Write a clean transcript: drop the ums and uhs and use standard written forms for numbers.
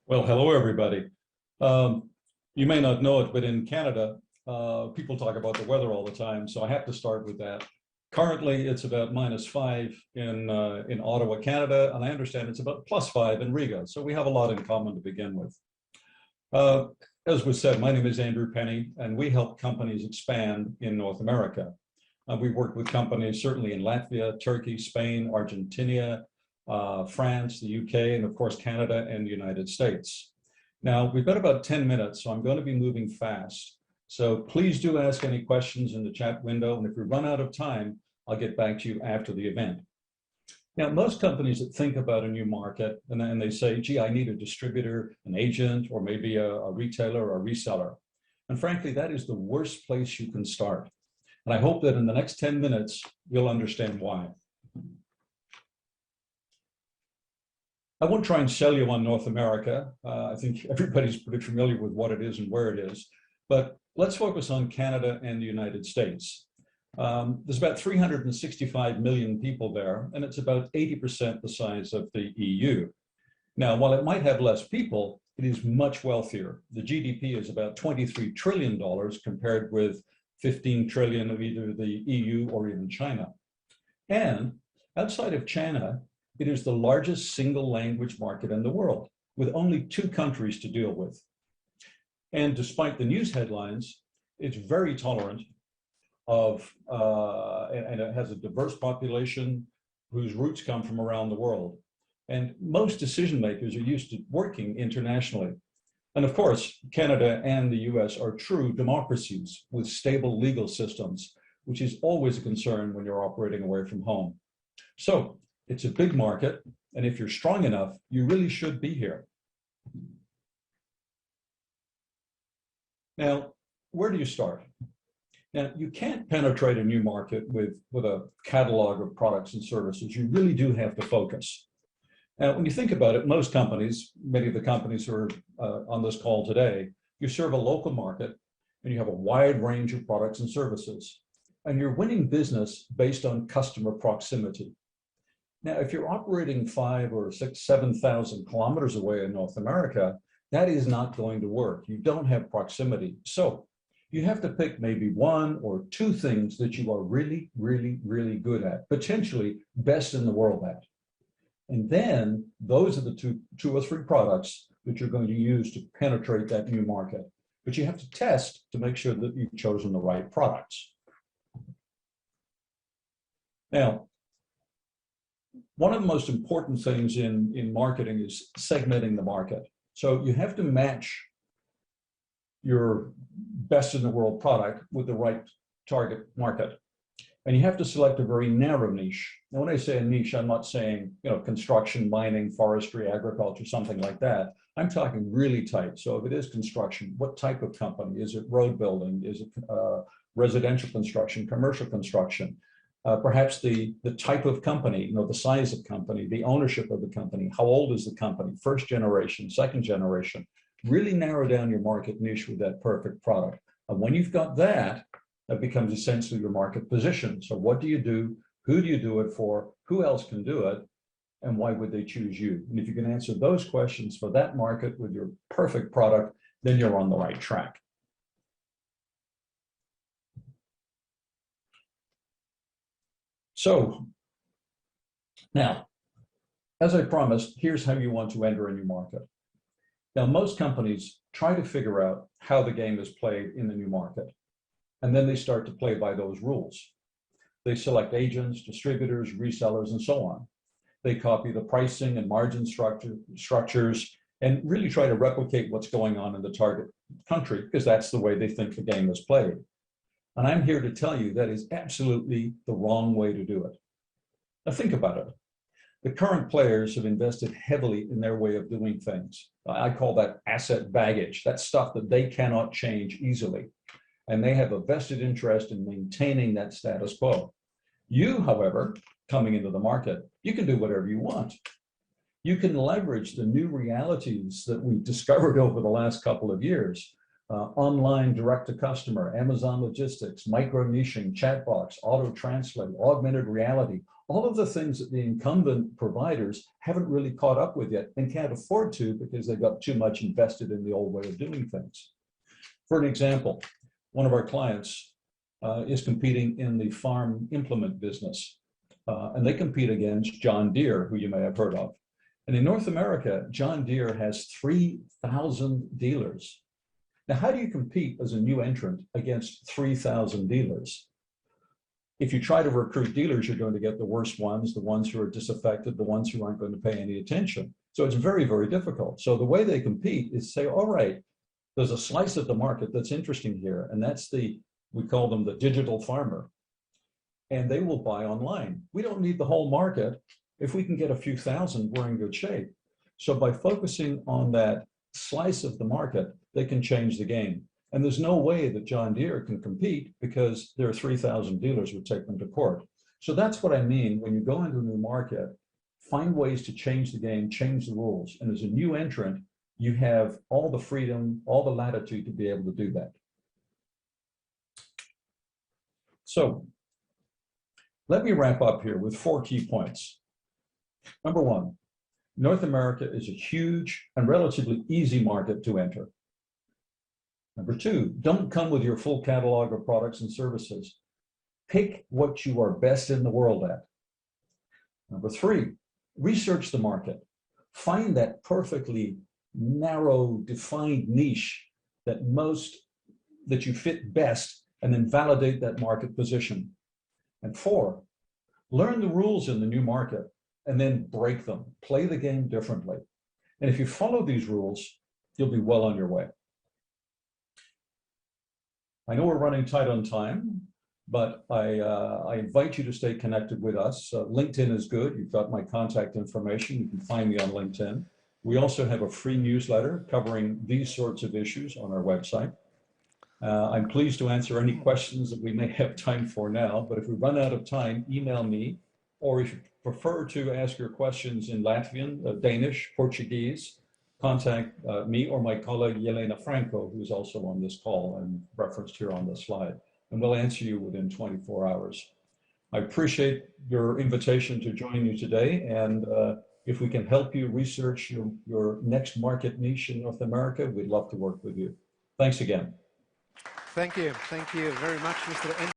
Well, hello, everybody. Um, you may not know it, but in Canada, people talk about the weather all the time, so I have to start with that. Currently, it's about -5 in Ottawa, Canada, and I understand it's about +5 in Riga. So we have a lot in common to begin with. Uh, as was said, my name is Andrew Penny, and we help companies expand in North America. We've worked with companies certainly in Latvia, Turkey, Spain, Argentina, France, the UK, and of course, Canada and the United States. Now, we've got about 10 minutes, so I'm going to be moving fast. So please do ask any questions in the chat window, and if we run out of time, I'll get back to you after the event. Now, most companies that think about a new market, and then they say, gee, I need a distributor, an agent, or maybe a retailer or a reseller. And frankly, that is the worst place you can start. And I hope that in the next 10 minutes, you'll understand why. I won't try and sell you on North America. I think everybody's pretty familiar with what it is and where it is. But let's focus on Canada and the United States. There's about 365 million people there, and it's about 80% the size of the EU. Now, while it might have less people, it is much wealthier. The GDP is about $23 trillion compared with 15 trillion of either the EU or even China. And outside of China, it is the largest single language market in the world, with only 2 countries to deal with. And despite the news headlines, it's very tolerant of, and it has a diverse population whose roots come from around the world. And most decision makers are used to working internationally. And of course, Canada and the US are true democracies with stable legal systems, which is always a concern when you're operating away from home. So it's a big market, and if you're strong enough, you really should be here. Now, where do you start? Now, you can't penetrate a new market with a catalog of products and services. You really do have to focus. Now, when you think about it, most companies, many of the companies who are on this call today, you serve a local market and you have a wide range of products and services. And you're winning business based on customer proximity. Now, if you're operating 5 or 6, 7,000 kilometers away in North America, that is not going to work. You don't have proximity. So you have to pick maybe 1 or 2 things that you are really, really, really good at, potentially best in the world at. And then those are the two or three products that you're going to use to penetrate that new market. But you have to test to make sure that you've chosen the right products. Now, one of the most important things in marketing is segmenting the market. So you have to match your best in the world product with the right target market. And you have to select a very narrow niche. Now, when I say a niche, I'm not saying, construction, mining, forestry, agriculture, something like that. I'm talking really tight. So if it is construction, what type of company? Is it road building? Is it residential construction, commercial construction? Perhaps the type of company, the size of company, the ownership of the company, how old is the company, first generation, second generation. Really narrow down your market niche with that perfect product. And when you've got that, that becomes essentially your market position. So what do you do? Who do you do it for? Who else can do it? And why would they choose you? And if you can answer those questions for that market with your perfect product, then you're on the right track. So now, as I promised, here's how you want to enter a new market. Now, most companies try to figure out how the game is played in the new market, and then they start to play by those rules. They select agents, distributors, resellers, and so on. They copy the pricing and margin structures and really try to replicate what's going on in the target country because that's the way they think the game is played. And I'm here to tell you that is absolutely the wrong way to do it. Now think about it. The current players have invested heavily in their way of doing things. I call that asset baggage. That's stuff that they cannot change easily. And they have a vested interest in maintaining that status quo. You, however, coming into the market, you can do whatever you want. You can leverage the new realities that we've discovered over the last couple of years. Online direct-to-customer, Amazon logistics, micro-niching, chatbots, auto-translate, augmented reality. All of the things that the incumbent providers haven't really caught up with yet and can't afford to because they've got too much invested in the old way of doing things. For an example, one of our clients is competing in the farm implement business, and they compete against John Deere, who you may have heard of. And in North America, John Deere has 3,000 dealers. Now, how do you compete as a new entrant against 3,000 dealers? If you try to recruit dealers, you're going to get the worst ones, the ones who are disaffected, the ones who aren't going to pay any attention. So it's very, very difficult. So the way they compete is say, all right, there's a slice of the market that's interesting here, and that's we call them the digital farmer. And they will buy online. We don't need the whole market. If we can get a few thousand, we're in good shape. So by focusing on that slice of the market, they can change the game. And there's no way that John Deere can compete because there are 3,000 dealers who take them to court. So that's what I mean. When you go into a new market, find ways to change the game, change the rules. And as a new entrant, you have all the freedom, all the latitude to be able to do that. So let me wrap up here with 4 key points. Number 1, North America is a huge and relatively easy market to enter. Number 2, don't come with your full catalog of products and services. Pick what you are best in the world at. Number 3, research the market. Find that perfectly narrow, defined niche that you fit best, and then validate that market position. And 4, learn the rules in the new market and then break them. Play the game differently. And if you follow these rules, you'll be well on your way. I know we're running tight on time, but I invite you to stay connected with us. LinkedIn is good. You've got my contact information. You can find me on LinkedIn. We also have a free newsletter covering these sorts of issues on our website. I'm pleased to answer any questions that we may have time for now, but if we run out of time, email me, or if you prefer to ask your questions in Latvian, Danish, Portuguese, contact me or my colleague Yelena Franco, who's also on this call and referenced here on the slide, and we'll answer you within 24 hours. I appreciate your invitation to join you today, and if we can help you research your next market niche in North America, we'd love to work with you. Thanks again. Thank you. Thank you very much, Mr.